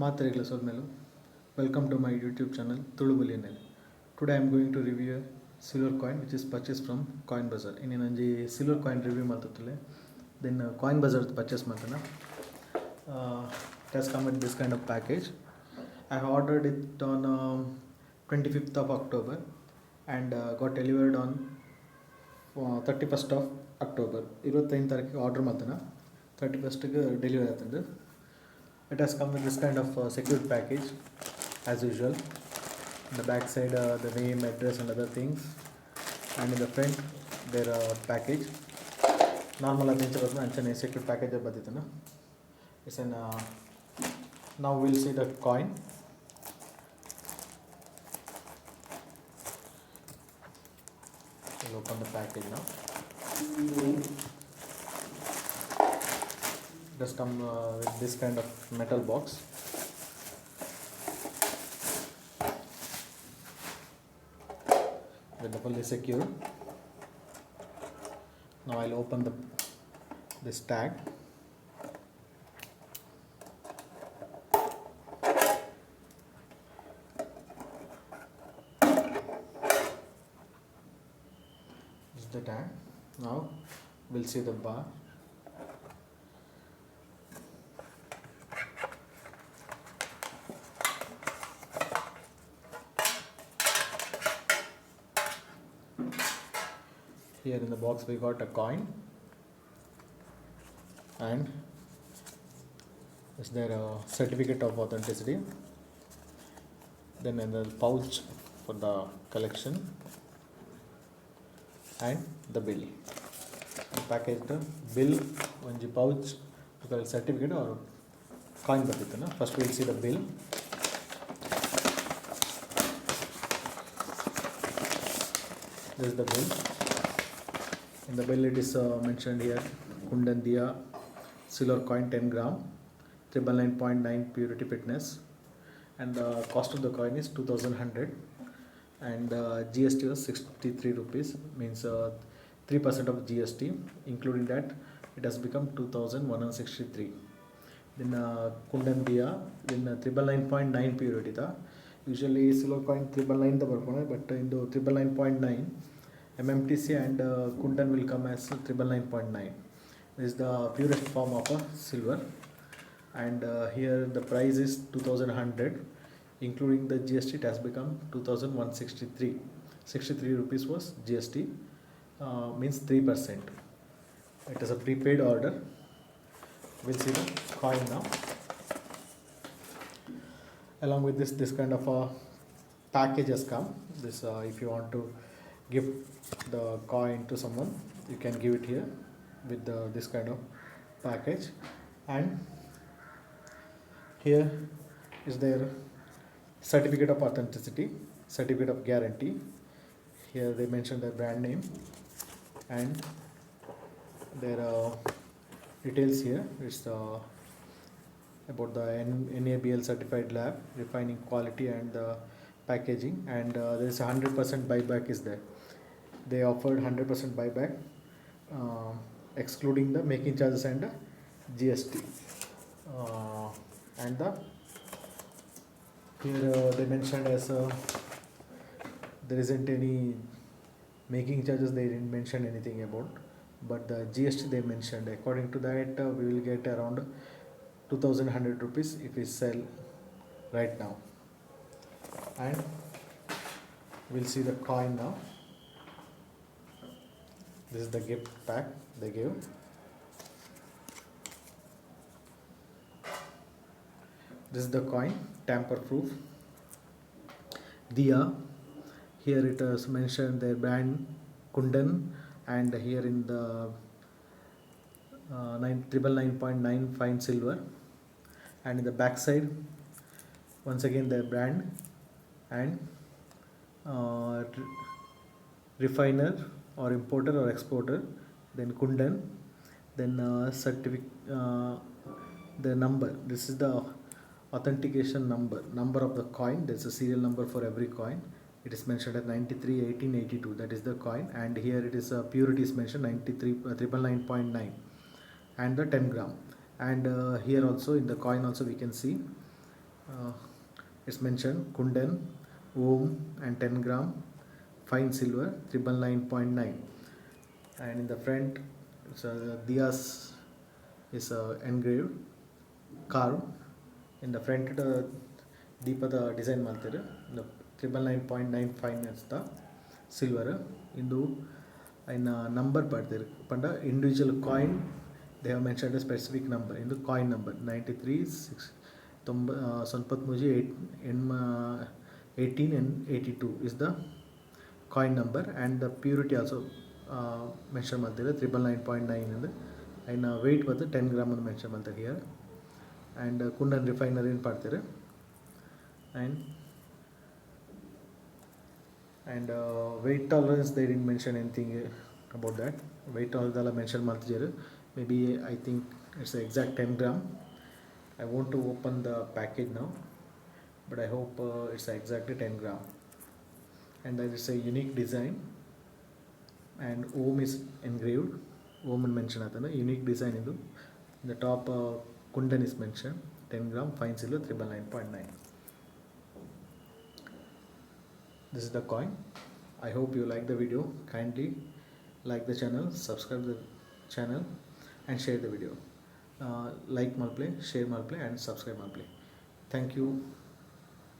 ಮಾತ್ರೆಗಳ ಸೋಲ್ಮೇಲು welcome to my YouTube channel Tulu ಬುಲಿಯನ್ನೆಲೆ. Today I am going to review silver coin which is purchase from coin bazaar. ಇನ್ನು ನಂಜಿ silver coin review ಮಾಡ್ತಿಲ್ಲ. Then coin bazaar purchase ಮಾಡ್ತಾನೆ. It has come with this kind of package. I have ordered it on 25th of October and got delivered on 31st of October. 25 ತಾರೀಕಿಗೆ order ಮಾಡ್ತಾನೆ, 31st delivery ಆಗ್ತದೆ. It has come with this kind of secured package as usual. In the back side the name, address and other things, and in the front their package. Normal adventure anchane secured package baditana. It's an now we'll see the coin. We'll open the package now. It has come with this kind of metal box. With the fully secure. Now I'll open this tag. This is the tag. Now we'll see the bar. Here in the box we got a coin, and is there a certificate of authenticity. Then another pouch for the collection and the bill. The package bill onji pouch certificate or coin baditana. First we'll see the bill. This is the bill. In the bill it is mentioned here Kundan Diya silver coin 10 gram 999.9 purity fitness, and the cost of the coin is 2100, and GST was 63 rupees, means 3% of GST. Including that it has become 2163. Then Kundan Diya then 999.9 purity tha. Usually silver coin 999 ta barkone, but indu 999.9 MMTC and Kundan will come as 999.9. This is the purest form of a silver, and here the price is 2100. Including the GST it has become 2163. 63 rupees was GST, means 3%. It is a prepaid order. We'll see the coin now. Along with this kind of a package has come. This if you want to give the coin to someone, you can give it here with this kind of package. And here is their certificate of authenticity, certificate of guarantee. Here they mention their brand name and their details. Here it's about the NABL certified lab, refining quality and packaging, and there is 100% buyback is there. They offered 100% buyback, excluding the making charges and GST. And here they mentioned as there isn't any making charges, they didn't mention anything about, but the GST they mentioned. According to that we will get around 2100 rupees if we sell right now. And we'll see the coin now. This is the gift pack they gave. This is the coin, tamper proof. Diya, here it is mentioned their brand Kundan, and here in the 999.9 fine silver, and in the back side once again their brand and refiner or importer or exporter, then Kundan, then the number. This is the authentication number of the coin. There's a serial number for every coin. It is mentioned at 931882. That is the coin, and here it is purity is mentioned 999.9 and the 10 gram. And here also in the coin also we can see uh, it's mentioned Kundan, Om and 10 gram, fine silver 999.9, and in the front it's a Diya's is engraved, carved. In the front ದೀಪದ design ಮಾಡ್ತಾರೆ. The 999.95 ಅಂತ silver ಇಂದು ಇನ್ನ number ಬರ್ತಾರೆ ಪಂಡ individual coin they have mentioned a specific number ಇಂದು coin number 93 and 82 is the coin number, and the purity also mention ಮಾಡ್ತಾರೆ 999.9 ಇಂದ and weight ಬಂದು 10 gram ಅಂತ ಮೆನ್ಷನ್ ಮಾಡ್ತಾರೆ here, and Kundan Refinery in ಮಾಡ್ತಾರೆ, and weight tolerance they didn't mention anything about that. Weight tolerance alla mention ಮಾಡ್ತಿದ್ದಾರೆ. Maybe I think it's exact 10 gram. I want to open the package now, but I hope it's exactly 10 gram, and there is a unique design, and Om is engraved. Om and mention atana unique design idu. In the top Kundan is mentioned 10 gram fine silver 999.9. This is the coin. I hope you like the video. Kindly like the channel, subscribe the channel and share the video. Like malplay, share malplay and subscribe malplay. Thank you.